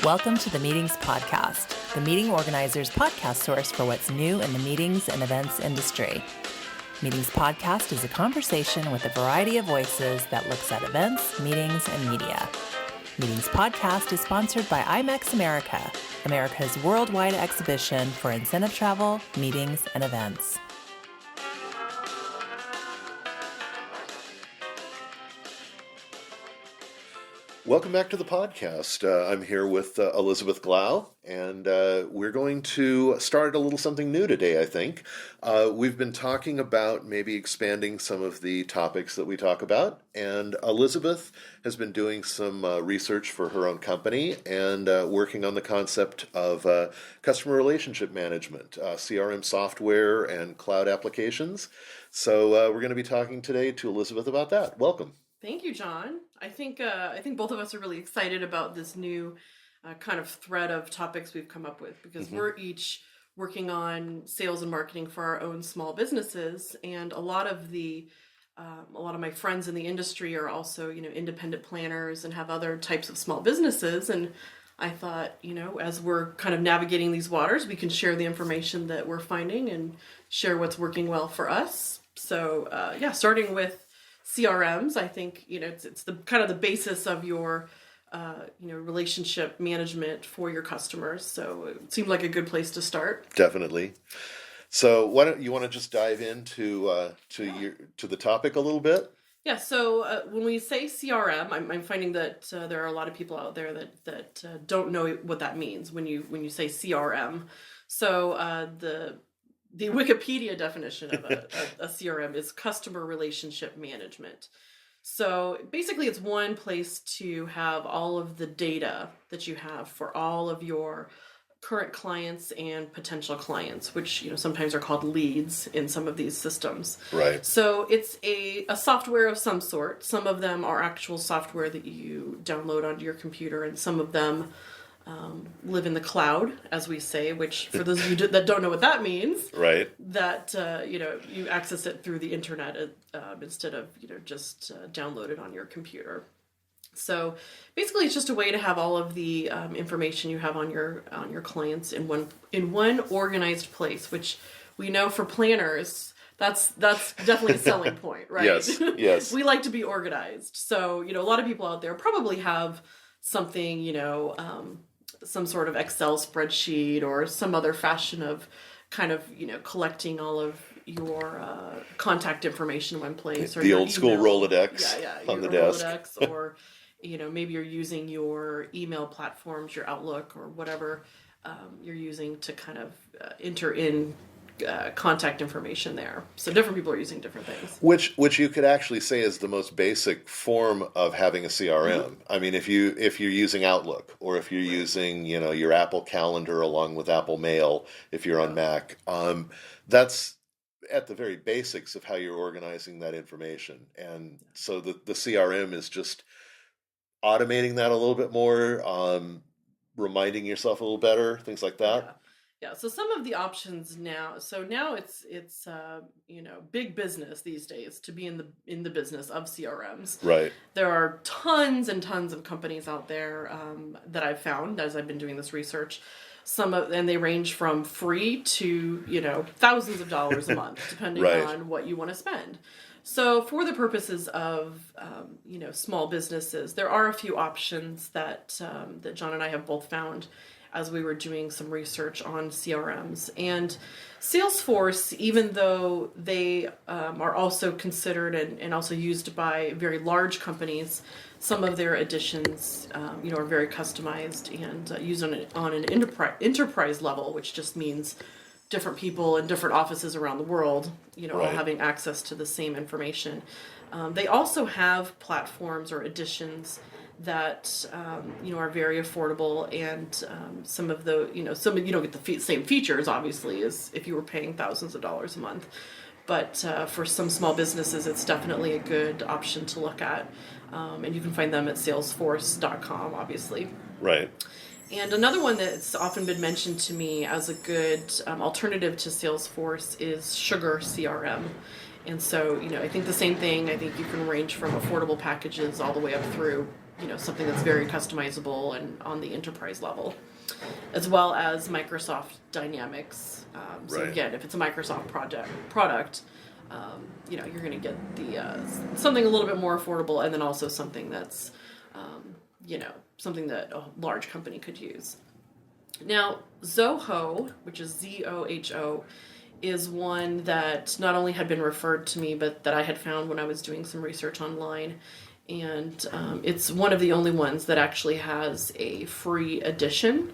Welcome to the Meetings Podcast, the meeting organizer's podcast source for what's new in the meetings and events industry. Meetings Podcast is a conversation with a variety of voices that looks at events, meetings, and media. Meetings Podcast is sponsored by IMEX America, America's worldwide exhibition for incentive travel, meetings, and events. Welcome back to the podcast. I'm here with Elizabeth Glau, and we're going to start a little something new today, I think. We've been talking about maybe expanding some of the topics that we talk about, and Elizabeth has been doing some research for her own company and working on the concept of customer relationship management, CRM software, and cloud applications. So we're going to be talking today to Elizabeth about that. Welcome. Thank you, John. I think both of us are really excited about this new kind of thread of topics we've come up with because we're each working on sales and marketing for our own small businesses, and a lot of my friends in the industry are also independent planners and have other types of small businesses. And I thought, as we're kind of navigating these waters, we can share the information that we're finding and share what's working well for us. So starting with CRMs, I think it's the kind of the basis of your relationship management for your customers. So it seemed like a good place to start. Definitely. So why don't you want to just dive into the topic a little bit? Yeah. So when we say CRM, I'm finding that there are a lot of people out there that don't know what that means when you say CRM. So the Wikipedia definition of a CRM is customer relationship management. So basically it's one place to have all of the data that you have for all of your current clients and potential clients, which sometimes are called leads in some of these systems. Right. So it's a software of some sort. Some of them are actual software that you download onto your computer, and some of them live in the cloud, as we say, which for those of you that don't know what that means, right? That you access it through the internet instead of just download it on your computer. So basically, it's just a way to have all of the information you have on your clients in one organized place, which we know for planners that's definitely a selling point, right? Yes. We like to be organized. So a lot of people out there probably have something, some sort of Excel spreadsheet or some other fashion of kind of, collecting all of your contact information in one place. Or the old school Rolodex on the desk. Rolodex, or, maybe you're using your email platforms, your Outlook or whatever you're using to kind of enter in contact information there. So different people are using different things. Which you could actually say is the most basic form of having a CRM. Mm-hmm. I mean, if you're using Outlook, or if you're using your Apple Calendar along with Apple Mail, if you're on Mac, that's at the very basics of how you're organizing that information. And so the CRM is just automating that a little bit more, reminding yourself a little better, things like that. Yeah, so some of the options now. So now it's big business these days to be in the business of CRMs. Right. There are tons and tons of companies out there that I've found as I've been doing this research. And they range from free to thousands of dollars a month, depending on what you want to spend. So for the purposes of small businesses, there are a few options that John and I have both found as we were doing some research on CRMs. And Salesforce, even though they are also considered and also used by very large companies, some of their additions are very customized and used on an enterprise level, which just means different people in different offices around the world, all having access to the same information. They also have platforms or additions that are very affordable, and some of you don't get the same features obviously as if you were paying thousands of dollars a month, but for some small businesses it's definitely a good option to look at, and you can find them at salesforce.com obviously. Right. And another one that's often been mentioned to me as a good alternative to Salesforce is Sugar CRM. And so, I think the same thing. I think you can range from affordable packages all the way up through something that's very customizable and on the enterprise level, as well as Microsoft Dynamics. So Right. again, if it's a Microsoft product, you're going to get the something a little bit more affordable, and then also something that's, something that a large company could use. Now, Zoho, which is Zoho, is one that not only had been referred to me, but that I had found when I was doing some research online. And it's one of the only ones that actually has a free edition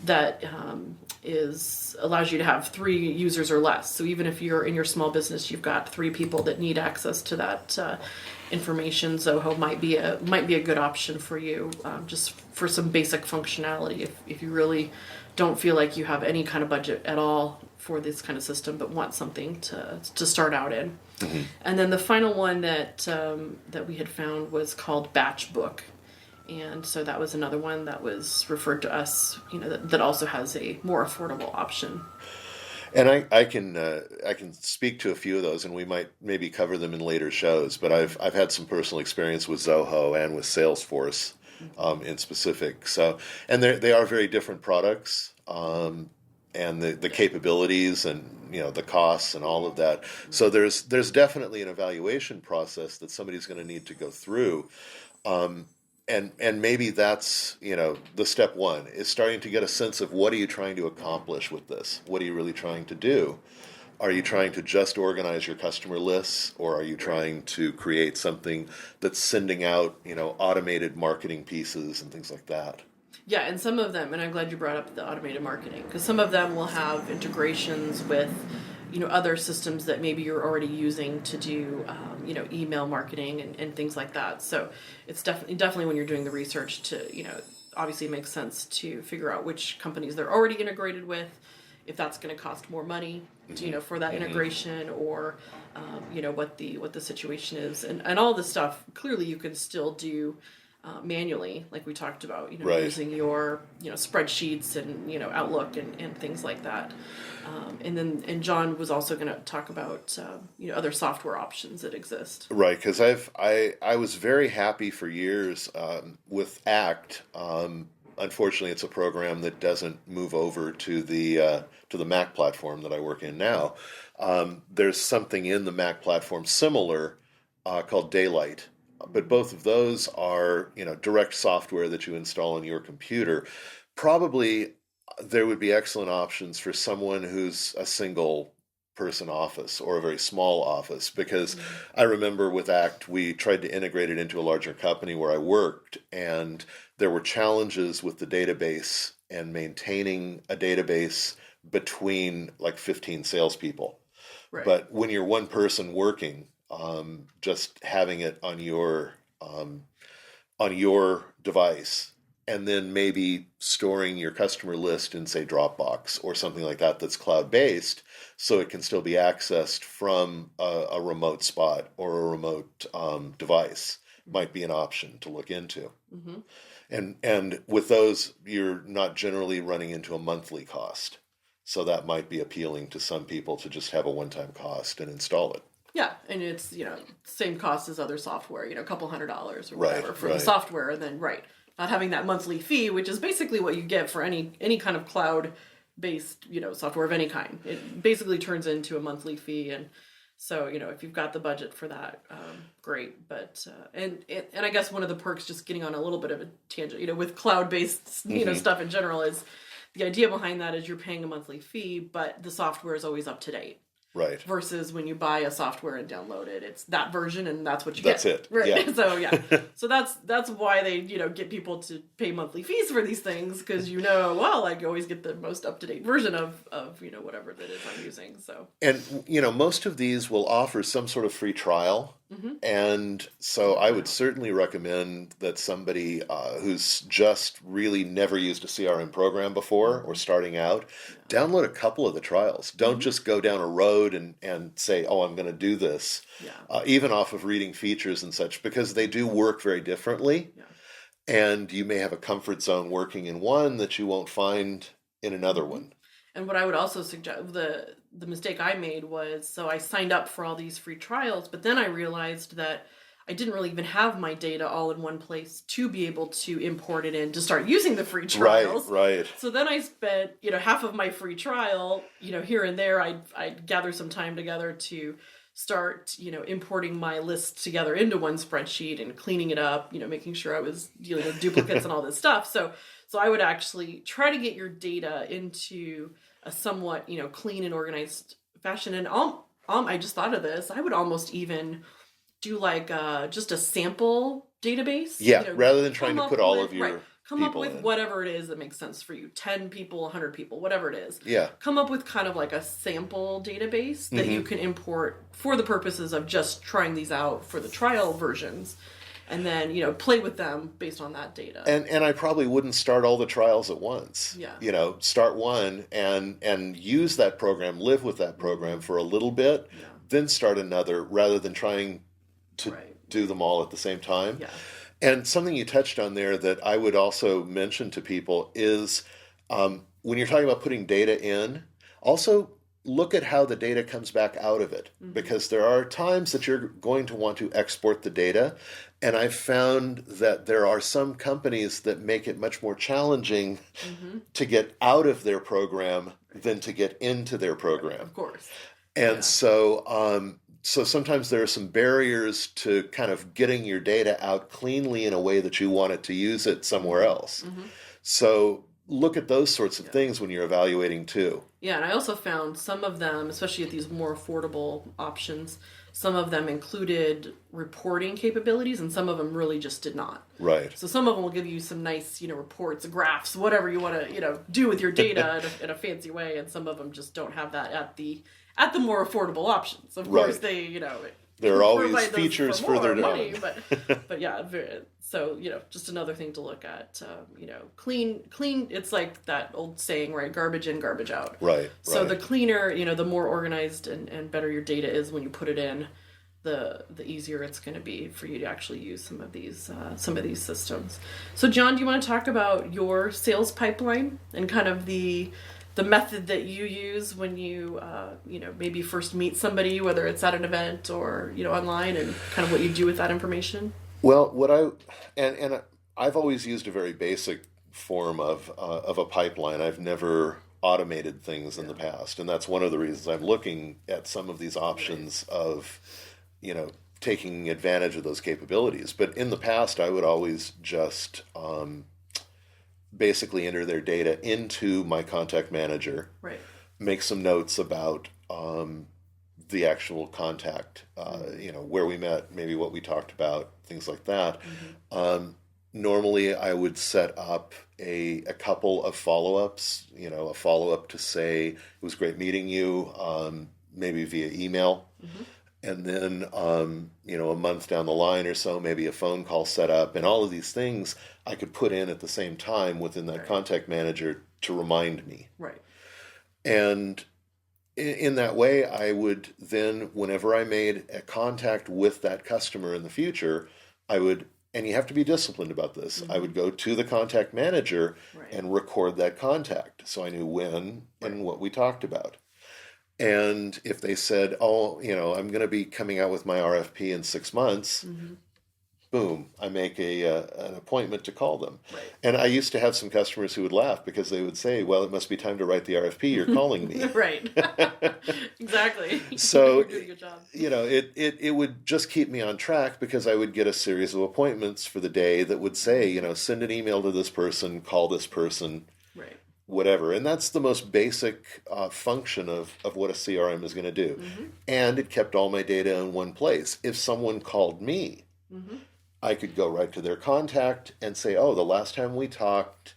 that allows you to have 3 users or less. So even if you're in your small business, you've got 3 people that need access to that information, Zoho might be a good option for you, just for some basic functionality if you really don't feel like you have any kind of budget at all for this kind of system, but want something to start out in. And then the final one that we had found was called Batchbook, and so that was another one that was referred to us, that also has a more affordable option. And I can speak to a few of those, and we might maybe cover them in later shows. But I've had some personal experience with Zoho and with Salesforce in specific. So, and they are very different products, and the capabilities and the costs and all of that. So there's definitely an evaluation process that somebody's going to need to go through. And maybe that's, the step one is starting to get a sense of what are you trying to accomplish with this? What are you really trying to do? Are you trying to just organize your customer lists, or are you trying to create something that's sending out, automated marketing pieces and things like that? Yeah, and some of them, and I'm glad you brought up the automated marketing, because some of them will have integrations with, other systems that maybe you're already using to do, email marketing and things like that. So it's definitely when you're doing the research to, obviously it makes sense to figure out which companies they're already integrated with, if that's going to cost more money, for that integration, or, what the situation is, and all this stuff. Clearly, you can still do manually, like we talked about, Right. using your, spreadsheets and, Outlook and things like that. And John was also going to talk about, other software options that exist. Right, because I was very happy for years with ACT. Unfortunately, it's a program that doesn't move over to the Mac platform that I work in now. There's something in the Mac platform similar called Daylight. But both of those are, direct software that you install on your computer. Probably there would be excellent options for someone who's a single person office or a very small office, because I remember with ACT, we tried to integrate it into a larger company where I worked, and there were challenges with the database and maintaining a database between like 15 salespeople. Right. But when you're one person working, just having it on your device, and then maybe storing your customer list in, say, Dropbox or something like that that's cloud-based, so it can still be accessed from a remote spot or a remote device, might be an option to look into. And with those, you're not generally running into a monthly cost. So that might be appealing to some people to just have a one-time cost and install it. Yeah, and it's, same cost as other software, a couple $100 or whatever for the Right. software, and then, not having that monthly fee, which is basically what you get for any kind of cloud-based, software of any kind. It basically turns into a monthly fee, and so, if you've got the budget for that, great. But, and I guess one of the perks, just getting on a little bit of a tangent, with cloud-based, stuff in general, is the idea behind that is you're paying a monthly fee, but the software is always up to date. Right. Versus when you buy a software and download it, it's that version and that's what you That's get. it. Right. Yeah. So that's why they get people to pay monthly fees for these things, because I always get the most up to date version of whatever that is I'm using. So, And most of these will offer some sort of free trial, and so I would certainly recommend that somebody who's just really never used a CRM program before or starting out, download a couple of the trials. Don't just go down a road and say, oh, I'm going to do this, even off of reading features and such, because they do work very differently. Yeah. And you may have a comfort zone working in one that you won't find in another one. And what I would also suggest, the mistake I made was, so I signed up for all these free trials, but then I realized that I didn't really even have my data all in one place to be able to import it in to start using the free trials. Right. So then I spent, half of my free trial, here and there, I'd gather some time together to start, importing my list together into one spreadsheet and cleaning it up, making sure I was dealing with duplicates and all this stuff. So I would actually try to get your data into a somewhat, clean and organized fashion. And I just thought of this. I would almost even do like just a sample database. Yeah, rather than trying to put all of your come up people with in. whatever it is that makes sense for you. 10 people, 100 people, whatever it is. Yeah. Come up with kind of like a sample database that you can import for the purposes of just trying these out for the trial versions. And then, play with them based on that data. And I probably wouldn't start all the trials at once. Yeah. Start one and use that program, live with that program for a little bit, then start another, rather than trying to do them all at the same time. Yeah. And something you touched on there that I would also mention to people is when you're talking about putting data in, also look at how the data comes back out of it, because there are times that you're going to want to export the data. And I've found that there are some companies that make it much more challenging to get out of their program than to get into their program. Of course. And so sometimes there are some barriers to kind of getting your data out cleanly in a way that you want it to use it somewhere else. So look at those sorts of things when you're evaluating too. Yeah, and I also found some of them, especially at these more affordable options, some of them included reporting capabilities, and some of them really just did not. Right. So some of them will give you some nice, reports, graphs, whatever you want to, do with your data in a fancy way, and some of them just don't have that at the more affordable options. Of course, they, there are always provide those features for more further money, down. but yeah, so just another thing to look at. Clean. It's like that old saying, right? Garbage in, garbage out. Right. So the cleaner, the more organized and better your data is when you put it in, the easier it's going to be for you to actually use some of these systems. So John, do you want to talk about your sales pipeline and kind of the method that you use when you maybe first meet somebody, whether it's at an event or online, and kind of what you do with that information? Well, I've always used a very basic form of a pipeline. I've never automated things in the past, and that's one of the reasons I'm looking at some of these options of taking advantage of those capabilities. But in the past, I would always just basically enter their data into my contact manager, make some notes about the actual contact, where we met, maybe what we talked about, things like that. Normally, I would set up a couple of follow-ups, a follow-up to say, it was great meeting you, maybe via email. And then, a month down the line or so, maybe a phone call set up. And all of these things I could put in at the same time within that contact manager to remind me. Right. And in that way, I would then, whenever I made a contact with that customer in the future, and you have to be disciplined about this, I would go to the contact manager and record that contact. So I knew when and what we talked about. And if they said, I'm going to be coming out with my RFP in 6 months, boom, I make an appointment to call them. Right. And I used to have some customers who would laugh because they would say, well, it must be time to write the RFP. You're calling me. Right. Exactly. So, you're doing a good job. It would just keep me on track because I would get a series of appointments for the day that would say, send an email to this person, call this person. Right. Whatever. And that's the most basic function of what a CRM is going to do. And it kept all my data in one place. If someone called me, I could go right to their contact and say, the last time we talked,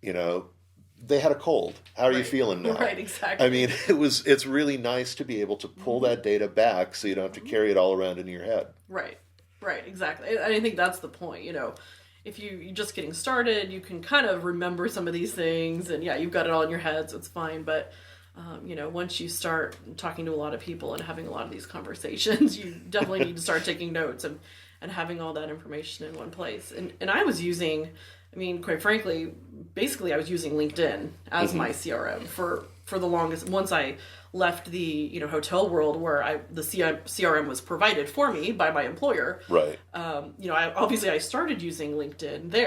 they had a cold. How are you feeling now? Right, exactly. I mean, it's really nice to be able to pull that data back so you don't have to carry it all around in your head. Right, exactly. I think that's the point, If you're just getting started, you can kind of remember some of these things, and you've got it all in your head, so it's fine. But, once you start talking to a lot of people and having a lot of these conversations, you definitely need to start taking notes and having all that information in one place. And I was using I mean, quite frankly, basically I was using LinkedIn as my CRM for the longest. Once I left the hotel world where the CRM was provided for me by my employer. Right. I started using LinkedIn there.